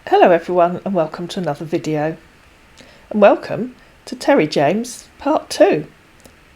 Hello everyone and welcome to another video. And welcome to Terry James part 2.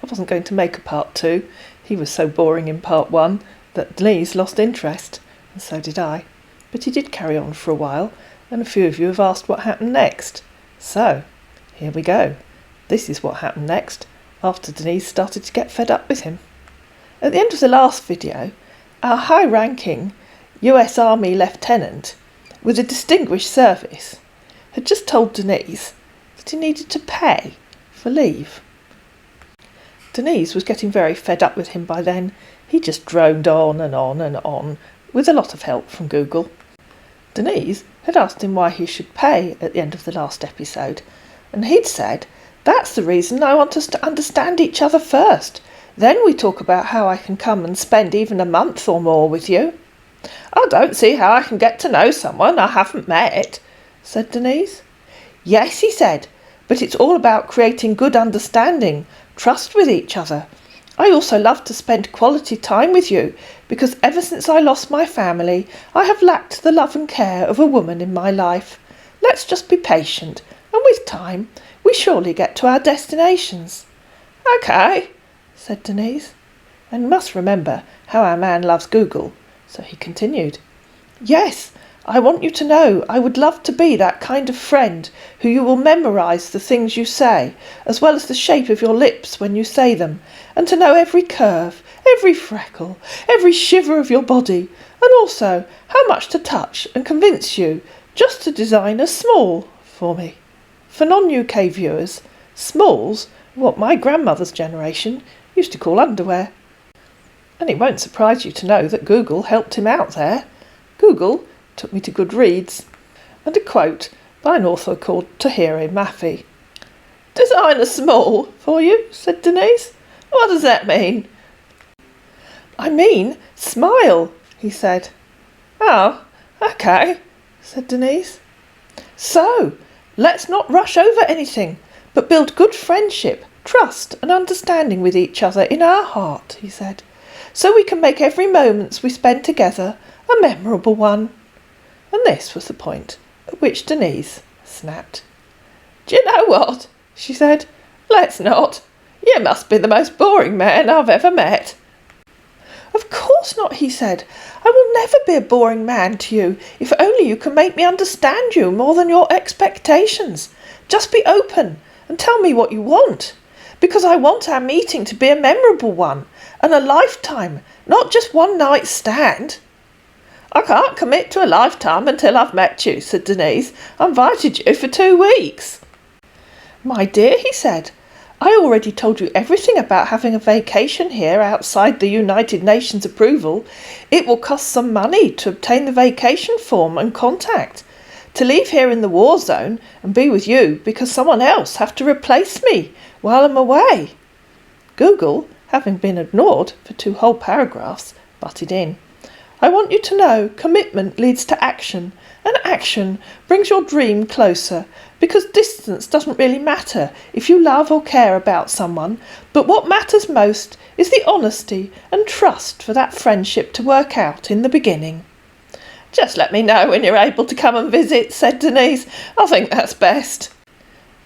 I wasn't going to make a part 2. He was so boring in part 1 that Denise lost interest, and so did I. But he did carry on for a while, and a few of you have asked what happened next. So, here we go. This is what happened next after Denise started to get fed up with him. At the end of the last video, our high-ranking US Army lieutenant with a distinguished service had just told Denise that he needed to pay for leave. Denise was getting very fed up with him by then. He just droned on and on and on, with a lot of help from Google. Denise had asked him why he should pay at the end of the last episode, and he'd said, "That's the reason I want us to understand each other first. Then we talk about how I can come and spend even a month or more with you." "I don't see how I can get to know someone I haven't met," said Denise. "Yes," he said, "but it's all about creating good understanding, trust with each other. I also love to spend quality time with you, because ever since I lost my family, I have lacked the love and care of a woman in my life. Let's just be patient, and with time, we surely get to our destinations." "Okay," said Denise. And you must remember how our man loves Google. So he continued, "Yes, I want you to know I would love to be that kind of friend who you will memorise the things you say, as well as the shape of your lips when you say them, and to know every curve, every freckle, every shiver of your body, and also how much to touch and convince you just to design a small for me." For non-UK viewers, smalls are what my grandmother's generation used to call underwear. And it won't surprise you to know that Google helped him out there. Google took me to Goodreads, and a quote by an author called Tahiri Mafi. "Design a small for you," said Denise. "What does that mean?" "I mean smile," he said. "Oh, okay," said Denise. "So, let's not rush over anything, but build good friendship, trust and understanding with each other in our heart," he said, "so we can make every moment we spend together a memorable one." And this was the point at which Denise snapped. "Do you know what?" she said. "Let's not. You must be the most boring man I've ever met." "Of course not," he said. "I will never be a boring man to you if only you can make me understand you more than your expectations. Just be open and tell me what you want, because I want our meeting to be a memorable one and a lifetime, not just one night stand." "I can't commit to a lifetime until I've met you," said Denise. "I invited you for 2 weeks. "My dear," he said, "I already told you everything about having a vacation here outside the United Nations approval. It will cost some money to obtain the vacation form and contact. To leave here in the war zone and be with you because someone else have to replace me while I'm away." Google, having been ignored for 2 whole paragraphs, butted in. "I want you to know commitment leads to action, and action brings your dream closer, because distance doesn't really matter if you love or care about someone, but what matters most is the honesty and trust for that friendship to work out in the beginning." "Just let me know when you're able to come and visit," said Denise. "I think that's best."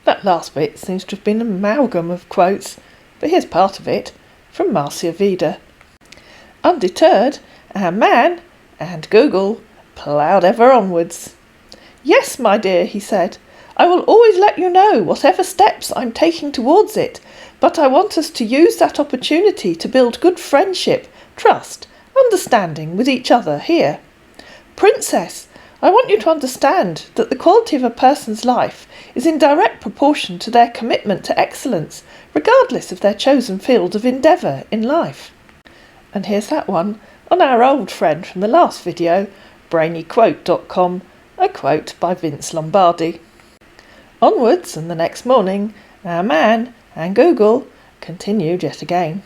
That last bit seems to have been an amalgam of quotes, but here's part of it from Marcia Vida. Undeterred, our man and Google ploughed ever onwards. "Yes, my dear," he said, "I will always let you know whatever steps I'm taking towards it, but I want us to use that opportunity to build good friendship, trust, understanding with each other here. Princess, I want you to understand that the quality of a person's life is in direct proportion to their commitment to excellence, regardless of their chosen field of endeavour in life." And here's that one on our old friend from the last video, brainyquote.com, a quote by Vince Lombardi. Onwards, and the next morning, our man and Google continued yet again.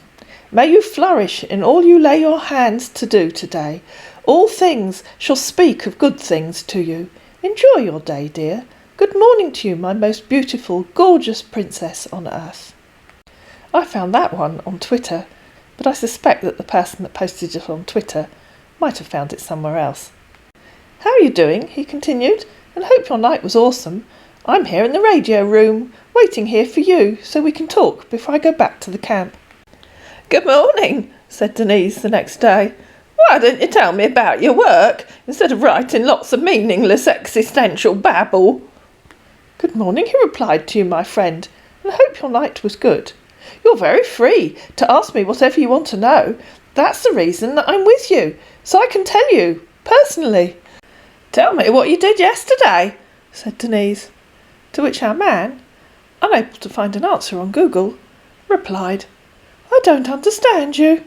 "May you flourish in all you lay your hands to do today. All things shall speak of good things to you. Enjoy your day, dear. Good morning to you, my most beautiful, gorgeous princess on earth." I found that one on Twitter, but I suspect that the person that posted it on Twitter might have found it somewhere else. "How are you doing?" he continued. and hope your night was awesome. I'm here in the radio room, waiting here for you, so we can talk before I go back to the camp." "Good morning," said Denise the next day. "Why didn't you tell me about your work, instead of writing lots of meaningless existential babble?" "Good morning," he replied to you, my friend, "and I hope your night was good. You're very free to ask me whatever you want to know. That's the reason that I'm with you, so I can tell you, personally." "Tell me what you did yesterday," said Denise. To which our man, unable to find an answer on Google, replied, "I don't understand you."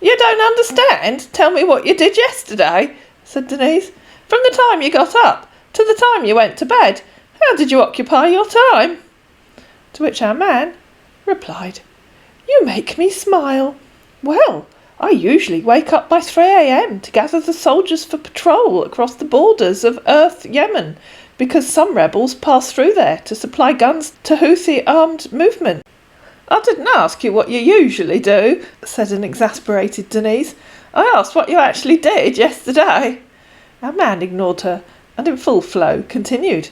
"You don't understand? Tell me what you did yesterday," said Denise. "From the time you got up to the time you went to bed, how did you occupy your time?" To which our man replied, "You make me smile. Well, I usually wake up by 3 a.m. to gather the soldiers for patrol across the borders of Yemen, because some rebels pass through there to supply guns to Houthi armed movement." "I didn't ask you what you usually do," said an exasperated Denise. "I asked what you actually did yesterday." Our man ignored her and in full flow continued.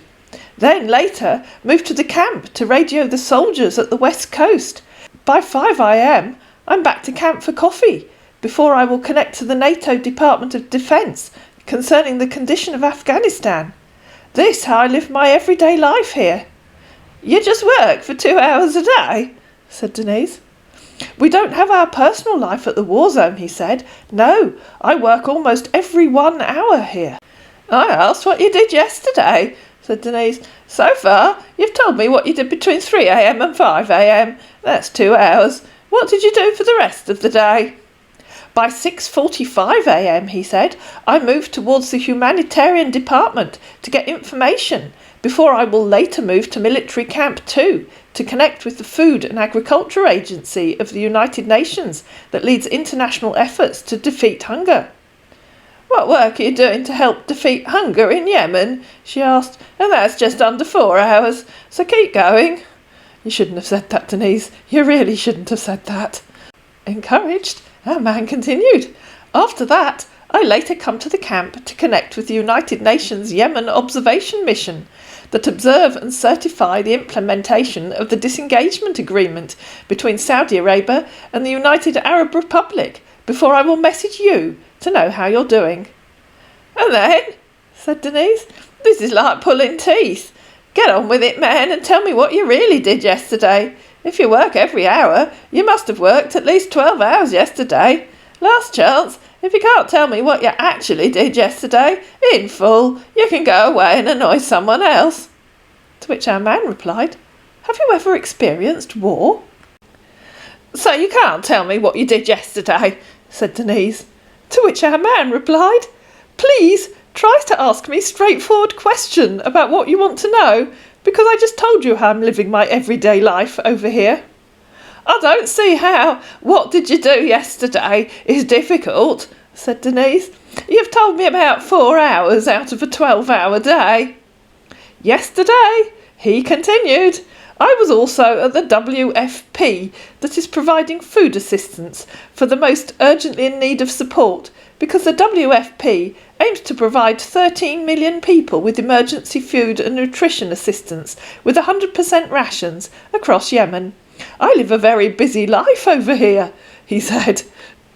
"Then later moved to the camp to radio the soldiers at the west coast. By 5 a.m. I'm back to camp for coffee, before I will connect to the NATO Department of Defence concerning the condition of Afghanistan. This is how I live my everyday life here." "You just work for 2 hours a day?" said Denise. "We don't have our personal life at the war zone," he said. "No, I work almost every 1 hour here." "I asked what you did yesterday," said Denise. "So far, you've told me what you did between 3 a.m. and 5 a.m. That's 2 hours. What did you do for the rest of the day?" "By 6:45 a.m, he said, I moved towards the humanitarian department to get information, before I will later move to Military Camp 2 to connect with the Food and Agriculture Agency of the United Nations that leads international efforts to defeat hunger." "What work are you doing to help defeat hunger in Yemen?" she asked. "And that's just under 4 hours, so keep going." "You shouldn't have said that, Denise. You really shouldn't have said that." Encouraged, our man continued. "After that, I later come to the camp to connect with the United Nations Yemen Observation Mission that observe and certify the implementation of the disengagement agreement between Saudi Arabia and the United Arab Republic, before I will message you to know how you're doing." "And then," said Denise, "this is like pulling teeth. Get on with it, man, and tell me what you really did yesterday. If you work every hour, you must have worked at least 12 hours yesterday. Last chance, if you can't tell me what you actually did yesterday, in full, you can go away and annoy someone else." To which our man replied, "Have you ever experienced war?" "So you can't tell me what you did yesterday," said Denise. To which our man replied, "Please try to ask me straightforward question about what you want to know, because I just told you how I'm living my everyday life over here." "I don't see how 'what did you do yesterday' is difficult," said Denise. "You've told me about 4 hours out of a 12-hour day." "Yesterday," he continued, "I was also at the WFP that is providing food assistance for the most urgently in need of support, because the WFP aims to provide 13 million people with emergency food and nutrition assistance with 100% rations across Yemen. I live a very busy life over here," he said.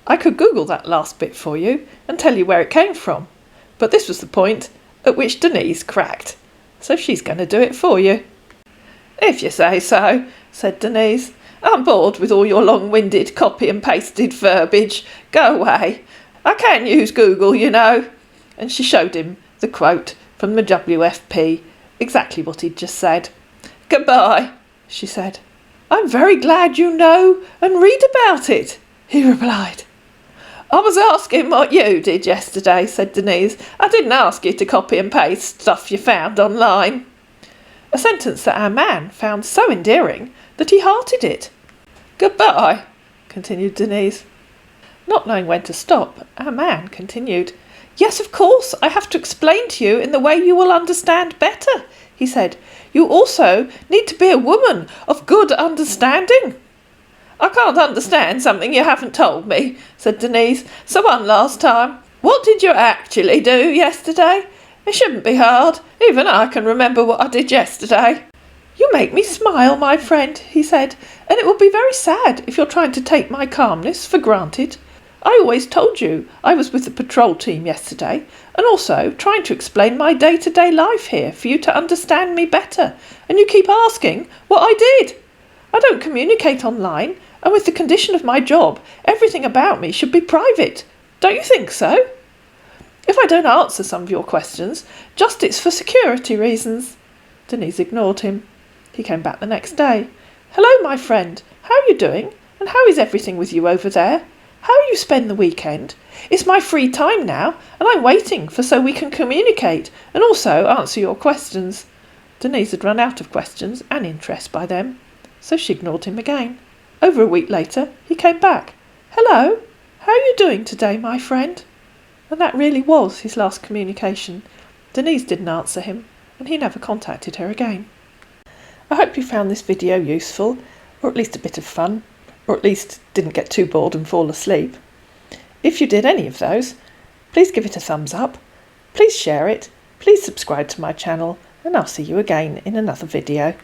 I could Google that last bit for you and tell you where it came from, but this was the point at which Denise cracked, so she's going to do it for you. "If you say so," said Denise. "I'm bored with all your long-winded copy and pasted verbiage. Go away. I can use Google, you know." And she showed him the quote from the WFP, exactly what he'd just said. "Goodbye," she said. "I'm very glad you know and read about it," he replied. "I was asking what you did yesterday," said Denise. "I didn't ask you to copy and paste stuff you found online." A sentence that our man found so endearing that he hearted it. "Goodbye," continued Denise. Not knowing when to stop, our man continued. "Yes, of course, I have to explain to you in the way you will understand better," he said. "You also need to be a woman of good understanding." "I can't understand something you haven't told me," said Denise. "So one last time, what did you actually do yesterday? It shouldn't be hard. Even I can remember what I did yesterday. You make me smile, my friend, he said, and it will be very sad if you're trying to take my calmness for granted. I always told you I was with the patrol team yesterday, and also trying to explain my day-to-day life here for you to understand me better, and you keep asking what I did. I don't communicate online, and with the condition of my job, everything about me should be private. Don't you think so? If I don't answer some of your questions, just it's for security reasons. Denise ignored him. He came back the next day. Hello, my friend. How are you doing? And how is everything with you over there? How you spend the weekend? It's my free time now, and I'm waiting for so we can communicate and also answer your questions. Denise had run out of questions and interest by then, so she ignored him again. Over a week later, he came back. Hello, how are you doing today, my friend? And that really was his last communication. Denise didn't answer him, and he never contacted her again. I hope you found this video useful, or at least a bit of fun, or at least didn't get too bored and fall asleep. If you did any of those, please give it a thumbs up, please share it, please subscribe to my channel, and I'll see you again in another video.